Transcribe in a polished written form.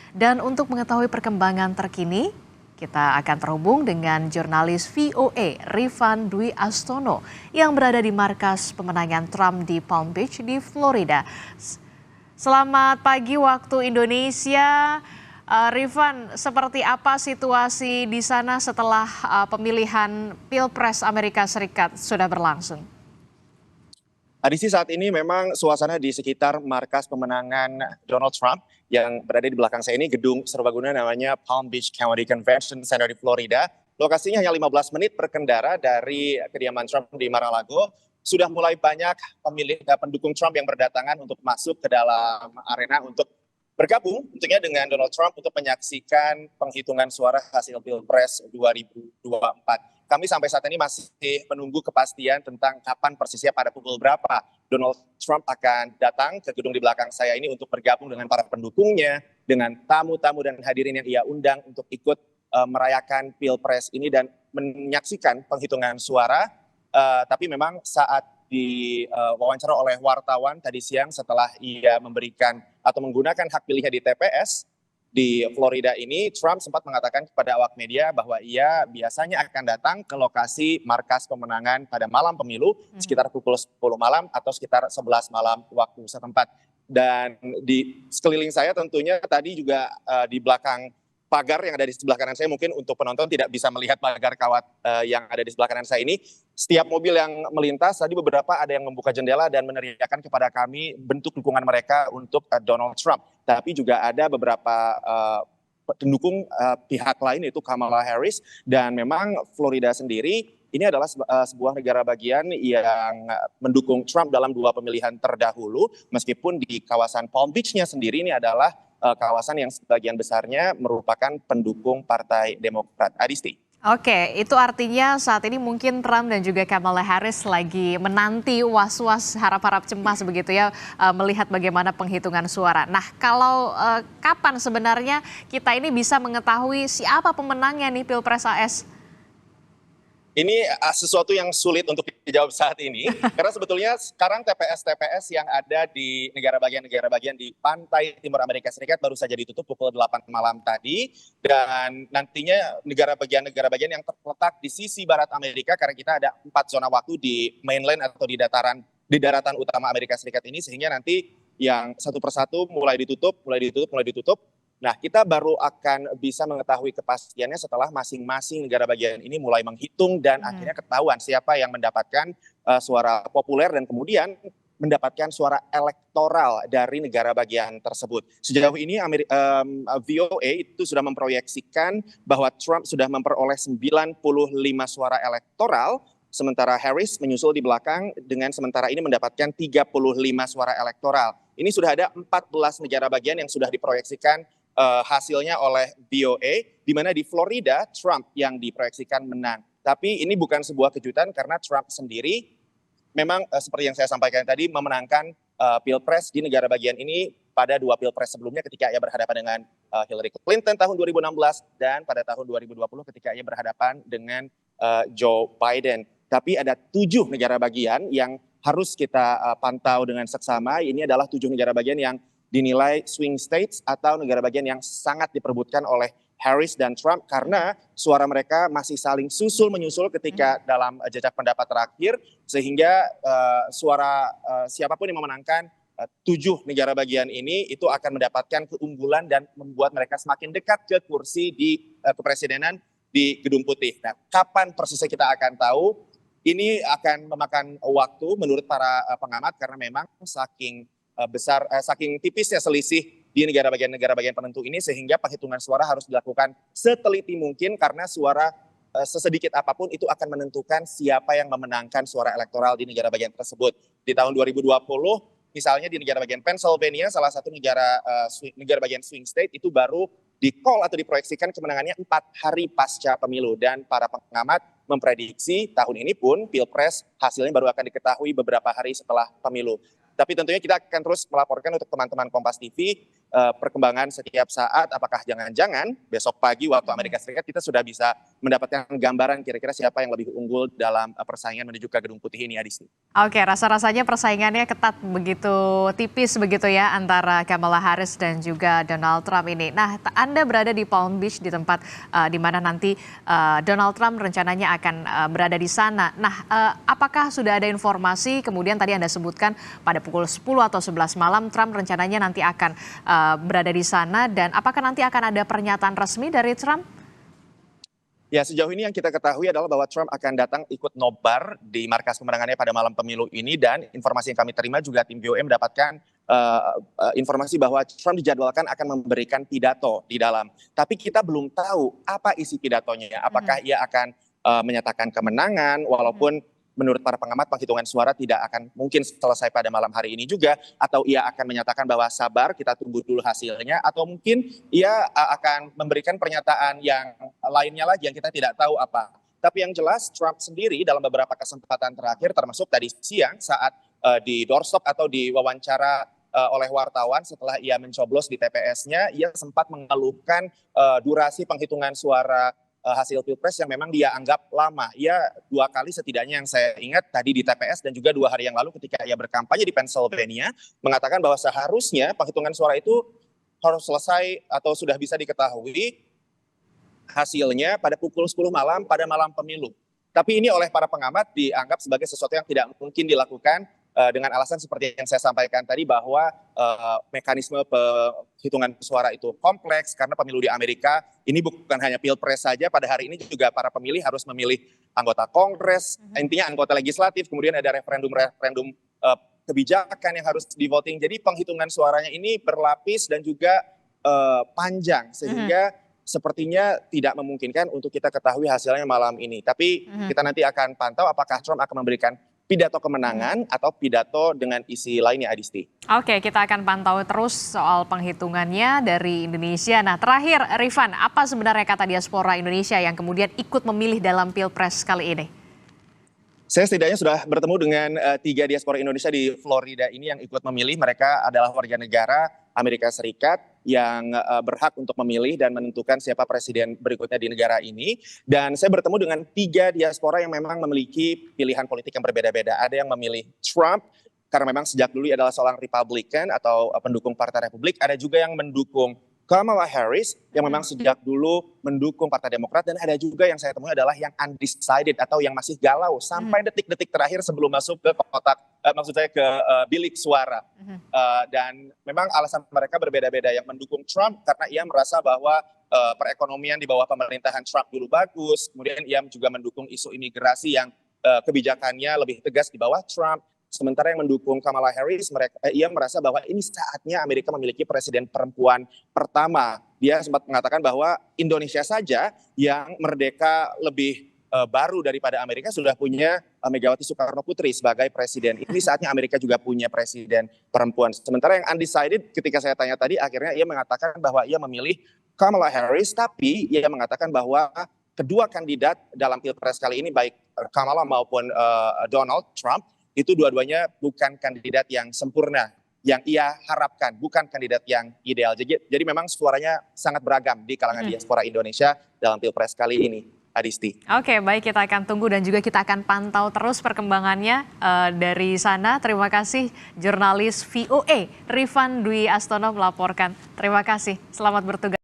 Dan untuk mengetahui perkembangan terkini, kita akan terhubung dengan jurnalis VOA Rifan Dwi Astono yang berada di markas pemenangan Trump di Palm Beach di Florida. Selamat pagi waktu Indonesia. Rifan, seperti apa situasi di sana setelah pemilihan Pilpres Amerika Serikat sudah berlangsung? Adisi, saat ini memang suasana di sekitar markas pemenangan Donald Trump yang berada di belakang saya ini, gedung serbaguna namanya Palm Beach County Convention Center di Florida. Lokasinya hanya 15 menit berkendara dari kediaman Trump di Mar-a-Lago. Sudah mulai banyak pendukung Trump yang berdatangan untuk masuk ke dalam arena untuk bergabung tentunya dengan Donald Trump untuk menyaksikan penghitungan suara hasil Pilpres 2024. Kami sampai saat ini masih menunggu kepastian tentang kapan persisnya pada pukul berapa Donald Trump akan datang ke gedung di belakang saya ini untuk bergabung dengan para pendukungnya, dengan tamu-tamu dan hadirin yang ia undang untuk ikut merayakan Pilpres ini dan menyaksikan penghitungan suara. Tapi memang saat diwawancara oleh wartawan tadi siang setelah ia memberikan atau menggunakan hak pilihnya di TPS di Florida ini, Trump sempat mengatakan kepada awak media bahwa ia biasanya akan datang ke lokasi markas pemenangan pada malam pemilu sekitar pukul 10 malam atau sekitar 11 malam waktu setempat. Dan di sekeliling saya tentunya tadi juga di belakang pagar yang ada di sebelah kanan saya, mungkin untuk penonton tidak bisa melihat pagar kawat yang ada di sebelah kanan saya ini. Setiap mobil yang melintas, tadi beberapa ada yang membuka jendela dan meneriakkan kepada kami bentuk dukungan mereka untuk Donald Trump. Tapi juga ada beberapa pendukung pihak lain, yaitu Kamala Harris. Dan memang Florida sendiri ini adalah sebuah negara bagian yang mendukung Trump dalam dua pemilihan terdahulu. Meskipun di kawasan Palm Beach-nya sendiri ini adalah kawasan yang sebagian besarnya merupakan pendukung Partai Demokrat. Adisti. Oke, itu artinya saat ini mungkin Trump dan juga Kamala Harris lagi menanti was-was, harap-harap cemas begitu ya, melihat bagaimana penghitungan suara. Nah, kalau kapan sebenarnya kita ini bisa mengetahui siapa pemenangnya nih Pilpres AS? Ini sesuatu yang sulit untuk dijawab saat ini, karena sebetulnya sekarang TPS-TPS yang ada di negara bagian di pantai timur Amerika Serikat baru saja ditutup pukul 8 malam tadi, dan nantinya negara bagian yang terletak di sisi barat Amerika, karena kita ada 4 zona waktu di mainland atau di daratan utama Amerika Serikat ini, sehingga nanti yang satu persatu mulai ditutup. Nah, kita baru akan bisa mengetahui kepastiannya setelah masing-masing negara bagian ini mulai menghitung dan akhirnya ketahuan siapa yang mendapatkan suara populer dan kemudian mendapatkan suara elektoral dari negara bagian tersebut. Sejauh ini VOA itu sudah memproyeksikan bahwa Trump sudah memperoleh 95 suara elektoral, sementara Harris menyusul di belakang dengan sementara ini mendapatkan 35 suara elektoral. Ini sudah ada 14 negara bagian yang sudah diproyeksikan hasilnya oleh VOA, di mana di Florida Trump yang diproyeksikan menang. Tapi ini bukan sebuah kejutan karena Trump sendiri memang seperti yang saya sampaikan tadi memenangkan Pilpres di negara bagian ini pada 2 Pilpres sebelumnya ketika ia berhadapan dengan Hillary Clinton tahun 2016 dan pada tahun 2020 ketika ia berhadapan dengan Joe Biden. Tapi ada 7 negara bagian yang harus kita pantau dengan seksama. Ini adalah 7 negara bagian yang dinilai swing states atau negara bagian yang sangat diperebutkan oleh Harris dan Trump karena suara mereka masih saling susul-menyusul ketika dalam jejak pendapat terakhir, sehingga suara siapapun yang memenangkan 7 negara bagian ini itu akan mendapatkan keunggulan dan membuat mereka semakin dekat ke kursi di kepresidenan di Gedung Putih. Nah, kapan persisnya kita akan tahu? Ini akan memakan waktu menurut para pengamat karena memang saking tipisnya selisih di negara bagian penentu ini, sehingga penghitungan suara harus dilakukan seteliti mungkin karena suara sesedikit apapun itu akan menentukan siapa yang memenangkan suara elektoral di negara bagian tersebut. Di tahun 2020 misalnya di negara bagian Pennsylvania, salah satu negara bagian swing state, itu baru di-call atau diproyeksikan kemenangannya 4 hari pasca pemilu, dan para pengamat memprediksi tahun ini pun Pilpres hasilnya baru akan diketahui beberapa hari setelah pemilu. Tapi tentunya kita akan terus melaporkan untuk teman-teman Kompas TV perkembangan setiap saat. Apakah jangan-jangan besok pagi waktu Amerika Serikat kita sudah bisa mendapatkan gambaran kira-kira siapa yang lebih unggul dalam persaingan menuju ke Gedung Putih ini, Adisti. Oke, rasa-rasanya persaingannya ketat begitu tipis begitu ya antara Kamala Harris dan juga Donald Trump ini. Nah, Anda berada di Palm Beach di tempat di mana nanti Donald Trump rencananya akan berada di sana. Nah, apakah sudah ada informasi kemudian tadi Anda sebutkan pada pukul 10 atau 11 malam Trump rencananya nanti akan berada di sana dan apakah nanti akan ada pernyataan resmi dari Trump? Ya, sejauh ini yang kita ketahui adalah bahwa Trump akan datang ikut nobar di markas pemenangannya pada malam pemilu ini, dan informasi yang kami terima juga tim VOA mendapatkan informasi bahwa Trump dijadwalkan akan memberikan pidato di dalam. Tapi kita belum tahu apa isi pidatonya, apakah ia akan menyatakan kemenangan walaupun menurut para pengamat penghitungan suara tidak akan mungkin selesai pada malam hari ini juga, atau ia akan menyatakan bahwa sabar kita tunggu dulu hasilnya, atau mungkin ia akan memberikan pernyataan yang lainnya lagi yang kita tidak tahu apa. Tapi yang jelas Trump sendiri dalam beberapa kesempatan terakhir termasuk tadi siang saat di doorstop atau di wawancara oleh wartawan setelah ia mencoblos di TPS-nya, ia sempat mengeluhkan durasi penghitungan suara hasil pilpres yang memang dia anggap lama. Ia 2 kali setidaknya yang saya ingat tadi di TPS dan juga 2 hari yang lalu ketika ia berkampanye di Pennsylvania mengatakan bahwa seharusnya penghitungan suara itu harus selesai atau sudah bisa diketahui hasilnya pada pukul 10 malam pada malam pemilu. Tapi ini oleh para pengamat dianggap sebagai sesuatu yang tidak mungkin dilakukan dengan alasan seperti yang saya sampaikan tadi bahwa mekanisme penghitungan suara itu kompleks karena pemilu di Amerika ini bukan hanya pilpres saja, pada hari ini juga para pemilih harus memilih anggota Kongres, intinya anggota legislatif, kemudian ada referendum kebijakan yang harus di voting. Jadi penghitungan suaranya ini berlapis dan juga panjang sehingga sepertinya tidak memungkinkan untuk kita ketahui hasilnya malam ini. Tapi kita nanti akan pantau apakah Trump akan memberikan pidato kemenangan atau pidato dengan isi lainnya, Adisti. Oke, kita akan pantau terus soal penghitungannya dari Indonesia. Nah, terakhir, Rifan, apa sebenarnya kata diaspora Indonesia yang kemudian ikut memilih dalam Pilpres kali ini? Saya setidaknya sudah bertemu dengan 3 diaspora Indonesia di Florida ini yang ikut memilih. Mereka adalah warga negara Amerika Serikat yang berhak untuk memilih dan menentukan siapa presiden berikutnya di negara ini. Dan saya bertemu dengan 3 diaspora yang memang memiliki pilihan politik yang berbeda-beda. Ada yang memilih Trump karena memang sejak dulu ia adalah seorang Republican atau pendukung Partai Republik. Ada juga yang mendukung Kamala Harris yang memang sejak dulu mendukung Partai Demokrat, dan ada juga yang saya temui adalah yang undecided atau yang masih galau sampai detik-detik terakhir sebelum masuk ke kotak, maksud saya ke bilik suara. Dan memang alasan mereka berbeda-beda. Yang mendukung Trump karena ia merasa bahwa perekonomian di bawah pemerintahan Trump dulu bagus, kemudian ia juga mendukung isu imigrasi yang kebijakannya lebih tegas di bawah Trump. Sementara yang mendukung Kamala Harris, ia merasa bahwa ini saatnya Amerika memiliki presiden perempuan pertama. Dia sempat mengatakan bahwa Indonesia saja yang merdeka lebih baru daripada Amerika sudah punya Megawati Soekarno Putri sebagai presiden. Ini saatnya Amerika juga punya presiden perempuan. Sementara yang undecided ketika saya tanya tadi, akhirnya ia mengatakan bahwa ia memilih Kamala Harris, tapi ia mengatakan bahwa kedua kandidat dalam Pilpres kali ini, baik Kamala maupun Donald Trump, itu dua-duanya bukan kandidat yang sempurna, yang ia harapkan, bukan kandidat yang ideal. Jadi memang suaranya sangat beragam di kalangan diaspora Indonesia dalam Pilpres kali ini, Adisti. Oke, baik, kita akan tunggu dan juga kita akan pantau terus perkembangannya dari sana. Terima kasih jurnalis VOA Rifan Dwi Astono melaporkan. Terima kasih, selamat bertugas.